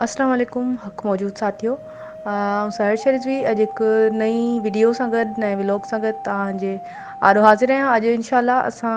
अस्सलाम वालेकुम हक़ मौजूद साथियों। सहर रिजवी अॼु हिकु नई वीडियो सां गॾु नए व्लॉग सां गॾु तव्हांजे आॾो हाज़िर आहियां। अॼु इंशाल्लाह असां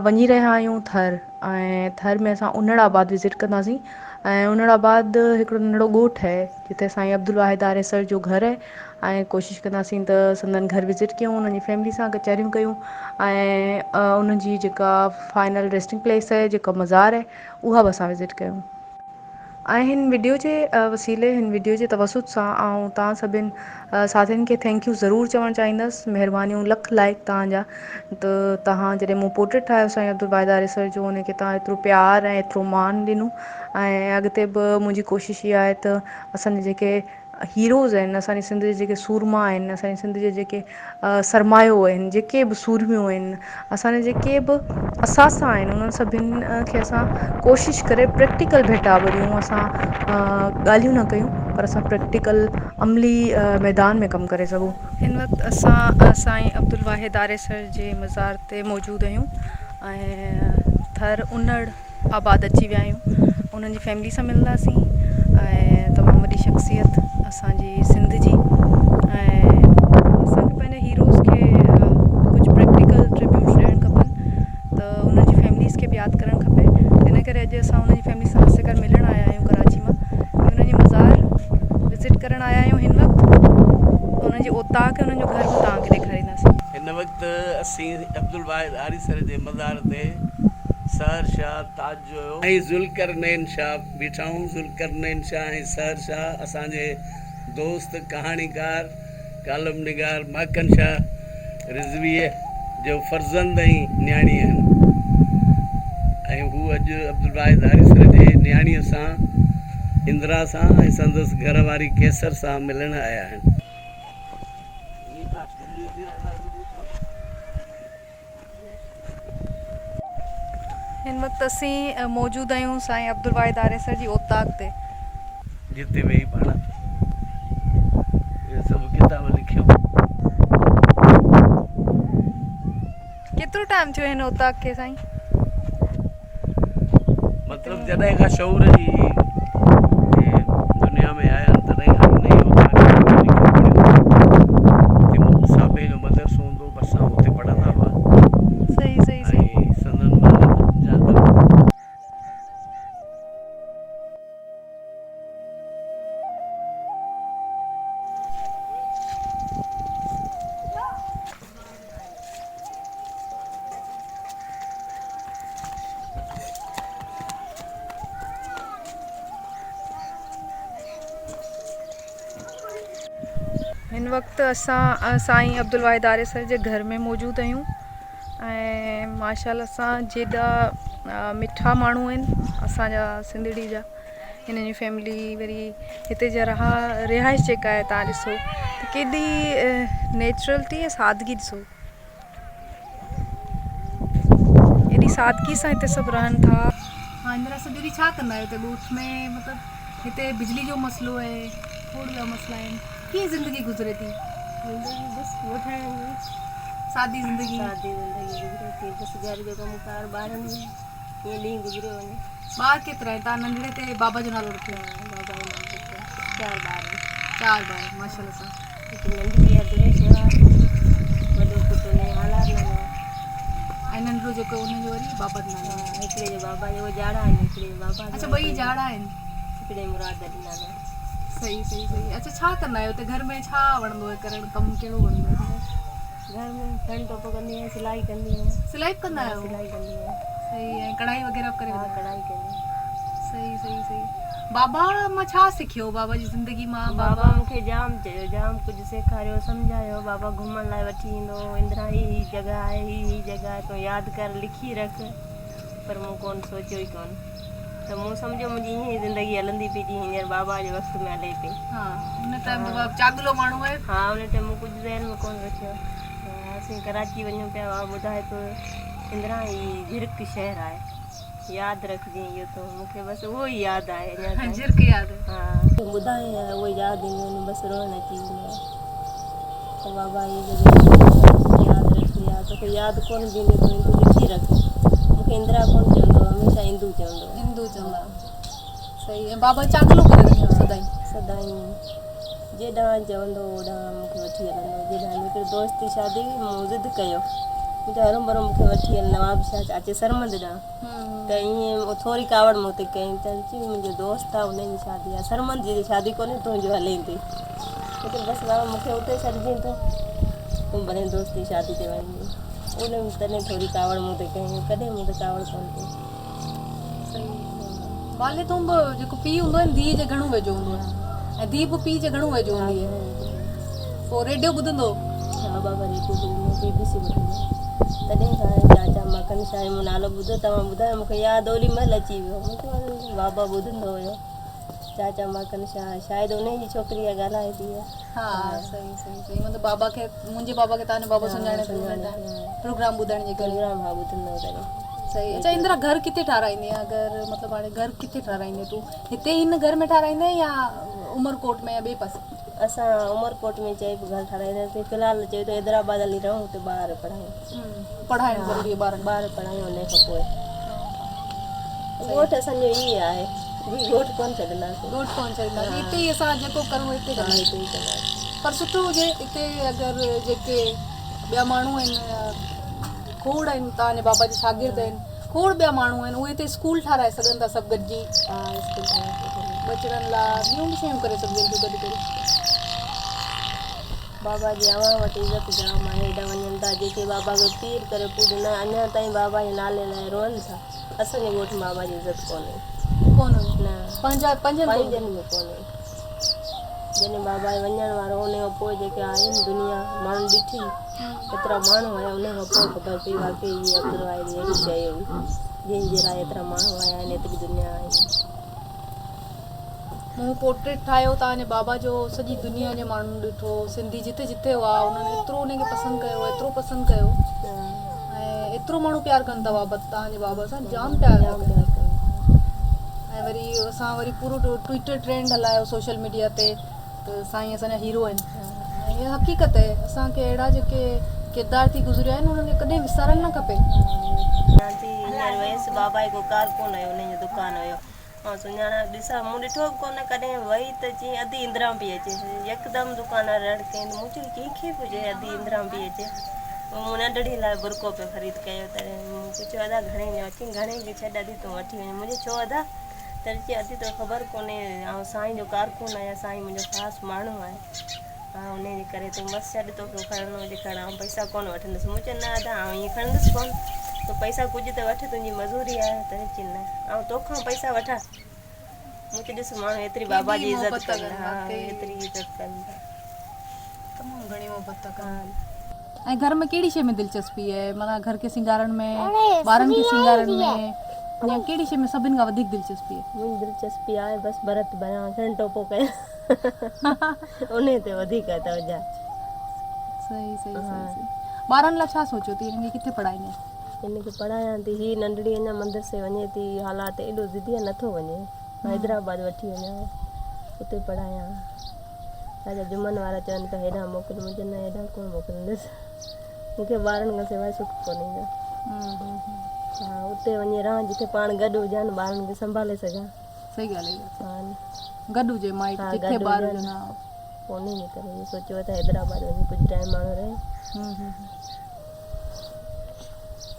वञी रहिया आहियूं थर ऐं थर में असां उन्हड़ आबाद विज़िट कंदासीं। ऐं उन्हड़ आबाद हिकिड़ो नंढिड़ो ॻोठु आहे जिते साईं अब्दुल वाहिद आरेसर जो घरु आहे ऐं कोशिशि कंदासीं त संदन घर विज़िट कयूं, उन्हनि जी फैमिली सां कचहरियूं कयूं ऐं उन्हनि जी जेका फाइनल रेस्टिंग प्लेस आहे, जेका मज़ार आहे, उहा बि असां विज़िट कयूं। ऐं हिन वीडियो जे वसीले हिन वीडियो जे तवसुत सां ऐं तव्हां सभिनि साथियुनि खे थैंक यू ज़रूरु चवणु चाहींदसि। महिरबानियूं लख लाइक तव्हांजा। त तव्हां जॾहिं मूं पोर्ट्रेट ठाहियो साईं अब्दुल वाहिद आरेसर जो, उनखे तव्हां एतिरो प्यारु ऐं एतिरो मान ॾिनो ऐं अॻिते बि मुंहिंजी कोशिशि इहा आहे त असांजे जेके हीरोज़ आहिनि, असांजे सिंध जे जेके सूरमा आहिनि, असांजे सिंध जे जेके सरमायो आहिनि, जेके बि सूरमियूं आहिनि, असांजे जेके बि असासा आहिनि, उन्हनि सभिनि खे असां कोशिशि करे प्रैक्टिकल भेटा भरियूं। असां ॻाल्हियूं न कयूं पर असां प्रैक्टिकल अमली मैदान में कमु करे सघूं। हिन वक़्तु असां साईं अब्दुल वाहिद आरेसर जे मज़ार ते मौजूदु आहियूं ऐं थर उन्हड़ आबाद अची विया आहियूं। उन्हनि जी फैमिली सां मिलंदासीं ऐं तमामु वॾी शख़्सियत असांजी सिंध जी ऐं असांखे पंहिंजे हीरोज़ खे कुझु प्रैक्टिकल ट्रिब्यूट्स ॾियणु खपनि, त उन्हनि जी फैमिलीज़ खे बि यादि करणु खपे। इन करे अॼु असां उन्हनि जी फैमिली सां हसे करे मिलणु आया आहियूं कराची मां। उन्हनि जी मज़ार विज़िट करणु आया आहियूं। हिन वक़्तु उन्हनि जी औताक उन्हनि जो घर बि तव्हांखे ॾेखारींदासीं। हिन वक़्तु असीं अब्दुल वाहिद आरेसर जे मज़ार ते सहर शाह ताज जो ऐं ज़ुल्करनैन शाह बीठा आहियूं। ज़ुल्करनैन शाह ऐं सहर शाह असांजे दोस्त कहाणीकार कालम निगार माकन शाह रिज़वीअ जो फर्ज़ंद ऐं न्याणी आहिनि ऐं हू अॼु अब्दुल वाहिद आरेसर जे न्याणीअ सां इंदिरा सां ऐं संदसि घरवारी कैसर सां मिलणु आया आहिनि। हिन वक़्तु असीं मौजूदु आहियूं साईं अब्दुल वाहिद आरेसर जी औताक ते, जिते वेही पाण इहे सभु किताब लिखियो। केतिरो टाइम थियो हिन औताक खे साईं? मतिलबु जॾहिं खां शऊर जी दुनिया में आया आहिनि तॾहिं खां हिन ई औताक साबे जो मदरसो हूंदो, असां हुते पढ़ंदा हुआ। सही सही सही। ऐं संदन ॿार जादव हिन वक़्तु असां साईं अब्दुल वाहिद आरेसर जे घर में मौजूदु आहियूं ऐं माशाअल्लाह सां जेॾा मिठा माण्हू आहिनि असांजा सिंधड़ी जा। हिन जी फैमिली वरी हिते जा रिहाइश जेका आहे तव्हां ॾिसो त केॾी नेचुरलिटी ऐं सादगी ॾिसो, एॾी सादगी सां हिते सभु रहनि था। हा, इंदिरा सॼो ॾींहुं छा कंदा आहियो हिते ॻोठ में? मतिलबु हिते बिजली जो मसइलो आहे, खोड़ जा मसइला आहिनि, कीअं ज़िंदगी गुज़रे थी? ज़िंदगी बसि वठण में सादी ज़िंदगी गुज़रे थी, बसि घर जो कमुकार ॿारनि में ईअं ॾींहुं गुज़रे वञे। ॿार केतिरा आहिनि? तव्हां नंढड़े ते बाबा जो नालो रखियो? बाबा जो नालो रखियो। 4 ॿार आहिनि। 4 ॿार माशाअल्लाह सां। हिकु नंढी आहे दुरेश आहे, वॾो पुटु हुन जो हालात नालो आहे ऐं नंढिड़ो जेको हुनजो वरी बाबा जो नालो आहे। हिकिड़े जो बाबा जो जाड़ा आहिनि, हिकिड़े जो बाबा अच्छा, ॿई जाड़ा आहिनि। हिकिड़े मुराद जो नालो आहे। सही सही सही। अच्छा, छा कंदा आहियो हिते घर में? छा वणंदो आहे करणु? कमु कहिड़ो वणंदो आहे? घर में फैन टोप कंदी आहियां, सिलाई कंदी आहियां। सिलाई बि कंदा आहियो? सिलाई कंदी आहियां। सही। ऐं कढ़ाई वग़ैरह बि करे? हा, कढ़ाई कंदी आहियां। सही सही सही। बाबा मां छा सिखियो बाबा जी ज़िंदगी मां? बाबा मूंखे जाम चयो, जाम कुझु सेखारियो, सम्झायो। बाबा घुमण लाइ वठी ईंदो, इंदिरा ही जॻह आहे, ही जॻह आहे, तूं यादि कर, लिखी रख। पर मूं कोन सोचियो ई कोन, त मूं सम्झो मुंहिंजी ईअं ई ज़िंदगी हलंदी पई जीअं हींअर बाबा जे वक़्त में हले पई। हा, हुन टाइम चागलो माण्हू आहे। हा, हुन टाइम मूं कुझु ज़हन में कोन रखियो। असीं कराची वञूं पिया, बाबा ॿुधाए थो इंदिरा ही झिरक शहर आहे, यादि रखिजांइ इहो। त मूंखे बसि उहो ई यादि आहे अञा ताईं। झिरक यादि? हा, ॿुधाए उहो यादि ईंदियूं आहिनि, बसि रोअण अची वेंदो आहे। त बाबा जी जॻह यादि रखी आहे, तोखे यादि कोन बि ईंदी तूं हिंदू लिखी रख। मूंखे इंदिरा कोन चवंदो, हमेशह हिंदू चवंदो। हिंदू चवंदा? सही है। बाबा चाकलो करे रखियो सदाई सदाई जेॾां चवंदो ओॾां मूंखे वठी हलंदो। जेॾां हिकिड़े दोस्त जी शादी हुई मूं ज़िद कयो मूंखे हरूं भरूं मूंखे वठी हल नवाब शाह अचे सरमंद ॾांहुं त ईअं थोरी कावड़ मूं ते कयईं त चई मुंहिंजो दोस्त आहे उनजी शादी आहे सरमंद जी शादी कोन्हे तुंहिंजो हले थी लेकिन बसि बाबा मूंखे उते छॾिजांइ तूं भले दोस्त जी शादी ते वञी उन तॾहिं थोरी कावड़ मूं ते कयईं कॾहिं मूं ते कावड़ कोन कई। वाले तो जेको पीउ हूंदो आहे धीउ जे घणो वेझो हूंदो आहे ऐं धीउ बि पीउ जे घणो वेझो हूंदी आहे। पोइ रेडियो ॿुधंदो हा बाबा रेडियो ॿुधंदो BBC ॿुधंदो तॾहिं खां चाचा मखन शाह जो नालो ॿुधो तव्हां ॿुधायो मूंखे यादि ओॾी महिल अची वियो मूंखे बाबा ॿुधंदो हुयो चाचा मखन शाह शायदि उन जी छोकिरी आहे ॻाल्हाए थी। हा सही सही सही मतलब बाबा खे मुंहिंजे बाबा खे तव्हांजो बाबा सुञाणे प्रोग्राम ॿुधण जे करे प्रोग्राम हा ॿुधंदो तॾहिं। सही। अच्छा इंदिरा घर किथे ठाराईंदी आहे अगरि मतिलबु हाणे घर किथे ठाराईंदे तूं हिते हिन घर में ठाराईंदे या उमरकोट में या ॿिए पासे? असां उमरकोट में चई बि घर ठाराईंदासीं फ़िलहालु चयो त हैदराबाद हली रहूं हुते ॿार पढ़ायूं पढ़ाइणु ज़रूरी आहे ॿार पढ़ायूं हुन खां पोइ ॻोठु असांजो इहे आहे ॻोठु कोन छॾंदासीं ॻोठु कोन छॾींदासीं हिते ई असां जेको करूं हिते हिते ई कंदासीं पर सुठो हुजे हिते अगरि जेके ॿिया माण्हू आहिनि खोड़ आहिनि तव्हांजे बाबा जे शागिर्द आहिनि खोड़ ॿिया माण्हू आहिनि उहे हिते स्कूल ठाराए सघनि था सभु गॾिजी हा स्कूल बचड़नि लाइ ॿियूं बि शयूं करे सघजनि थियूं गॾु करे। बाबा जी अवां वटि इज़त जाम आहे हेॾा वञनि था जेके बाबा खे पीर करे पूॼन अञा ताईं बाबा जे नाले लाइ रोअनि था। असांजे ॻोठ में बाबा जी इज़त कोन्हे न पंजनि में कोन्हे जॾहिं बाबा जे वञण वारो उन खां पोइ जेके आहिनि दुनिया माण्हू ॾिठी एतिरा माण्हू आया उन खां पोइ ख़बर पई वाकई इहा अब्दुल वाहिद अहिड़ी शइ हुई जंहिंजे लाइ एतिरा माण्हू आया आहिनि एतिरी दुनिया आई। मूं पोर्ट्रेट ठाहियो तव्हांजे बाबा जो सॼी दुनिया जे माण्हुनि ॾिठो सिंधी जिथे जिथे हुआ उन्हनि एतिरो उनखे पसंदि कयो एतिरो पसंदि कयो ऐं एतिरो माण्हू प्यारु कनि था बाबा तव्हांजे बाबा सां जाम प्यारु कनि ऐं वरी असां वरी पूरो ट्विटर ट्रेंड हलायो सोशल मीडिया ते त साईं असांजा हीरो आहिनि ऐं इहा हक़ीक़त आहे असांखे अहिड़ा जेके किरदार थी गुज़रिया आहिनि उन्हनि खे कॾहिं विसारणु न खपे। हींअर वयसि बाबा जो कारकुन हुयो उन जो दुकानु हुयो ऐं सुञाणा ॾिसां मूं ॾिठो बि कोन कॾहिं वई त चई अधी इंदिरा पई अचे यकदमि दुकानदार रड़ कयनि मूं चयो कंहिंखे बि चए अधी इंदिरा पई अचे मूं नंढड़ी लाइ बुरको पे ख़रीद कयो त मूं पुछियो अदा घणे ॾियो अची घणे की छॾ अधी तूं वठी वञे मुंहिंजो छो अदा त चई अधी तो ख़बर कोन्हे ऐं साईं जो कारकुन आहियां साईं मुंहिंजो ख़ासि माण्हू आहे हा उन जे करे तूं बसि छॾ तोखे खणणो हुजे खण ऐं पैसा कोन वठंदसि मूं चयो न अदा आउं ईअं खणंदसि कोन तूं पैसा कुझु त वठि तुंहिंजी मज़ूरी आहे त चई न ऐं तोखां पैसा वठां मूं चयो ॾिस माण्हू एतिरी बाबा जी इज़त कनि हा एतिरी इज़त कनि तमामु घणी मोहबत था कनि। ऐं घर में कहिड़ी शइ में दिलचस्पी आहे माना घर खे सिंगारण में ॿारनि खे सिंगारण में या कहिड़ी शइ में सभिनि खां वधीक दिलचस्पी आहे? मुंहिंजी दिलचस्पी आहे बसि भरत बणियां घण टोपो कयां उन ते वधीक तवजा। सही सही सही ॿारनि लाइ छा सोचियो थी हिननि खे किथे पढ़ाईंदे? हिनखे पढ़ायां थी हीअ नंढड़ी अञा मदरसे वञे थी हालात एॾो ज़िदी आहे नथो वञे हैदराबाद वठी वञा उते पढ़ायां छाजा जुमन वारा चवनि पिया हेॾां मोकिल मुंहिंजे न हेॾां कोन मोकिलींदसि मूंखे ॿारनि खां सवाइ सुख कोन ईंदो हा उते वञी रहां जिते पाण गॾु हुजनि ॿारनि खे संभाले सघां। सही ॻाल्हि आहे हा गॾु हुजे माइट जिथे ॿार हुजनि उन जे करे इहो सोचियो त हैदराबाद वञी कुझु टाइम माण्हू रहे।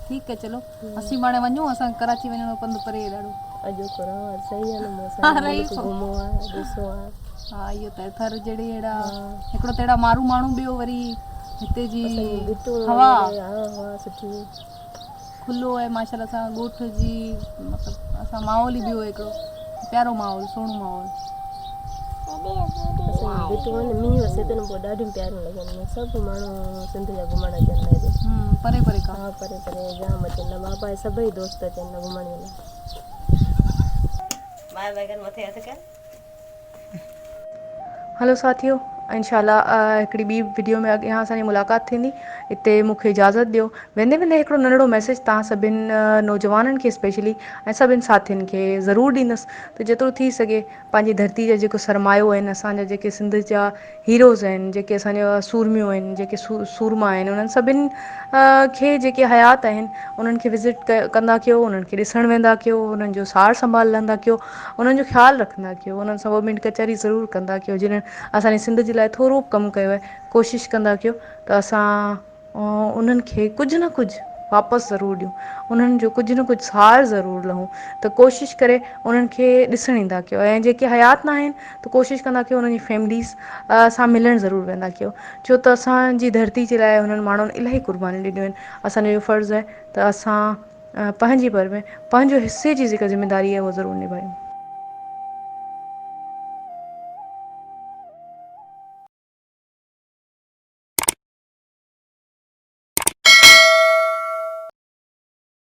ठीकु आहे चलो असीं हाणे वञूं असां कराची वञणो पंधु परे ॾाढो अॼोको रहो सही आहे न घुमो आहे ॾिसो आहे हा इहो त थर जहिड़े अहिड़ा हिकिड़ो त अहिड़ा मारू माण्हू ॿियो वरी हिते जी हवा सुठी खुलो आहे माशाल्लाह सां ॻोठ जी मतिलबु असां माहौल ई ॿियो हिकिड़ो प्यारो माहौल सुहिणो माहौल मींहुं वसे त पोइ ॾाढियूं प्यारियूं लॻंदियूं सभु माण्हू सिंध जा घुमण अचनि हेॾे परे परे खां हा परे परे जाम अचनि बाबा जा सभई दोस्त अचनि घुमण जे लाइ बाय बाय कर मथे हथ कर। हेलो साथियों इंशाल्लाह हिकिड़ी ॿी वीडियो में अॻियां असांजी मुलाक़ात थींदी। हिते मूंखे इजाज़त ॾियो। वेंदे वेंदे हिकिड़ो नंढिड़ो मैसेज तव्हां सभिनि नौजवाननि खे स्पेशली ऐं सभिनि साथियुनि खे ज़रूरु ॾींदसि त जेतिरो थी सघे पंहिंजी धरती जा जेको सरमायो आहिनि, असांजा जेके सिंध जा हीरोज़ आहिनि, जेके असांजा सूरमियूं आहिनि, जेके सूरमा आहिनि, उन्हनि सभिनि खे जेके हयात आहिनि उन्हनि खे विज़िट कंदा कयो, उन्हनि खे ॾिसणु वेंदा कयो, उन्हनि जो सार संभाल लहंदा कयो, उन्हनि जो ख़्यालु रखंदा कयो, उन्हनि सां ॿ मिंट कचहरी ज़रूरु कंदा कयो। जिन असांजे सिंध जे लाइ थोरो कमु कयो आहे, कोशिशि कंदा कयो त असां उन्हनि खे कुझु न कुझु वापसि ज़रूरु ॾियूं, उन्हनि जो कुझु न कुझु सार ज़रूरु लहूं। त कोशिशि करे उन्हनि खे ॾिसणु ईंदा कयो ऐं जेके हयात न आहिनि त कोशिशि कंदा कयो उन्हनि जी फैमिलीज़ सां मिलणु ज़रूरु वेंदा कयो, छो त असांजी धरती जे लाइ हुननि माण्हुनि इलाही क़ुर्बानी ॾिनियूं आहिनि। असांजो इहो फ़र्ज़ु आहे त असां पंहिंजी भर में पंहिंजो हिसे जी जेका ज़िमेदारी आहे उहा ज़रूरु निभायूं।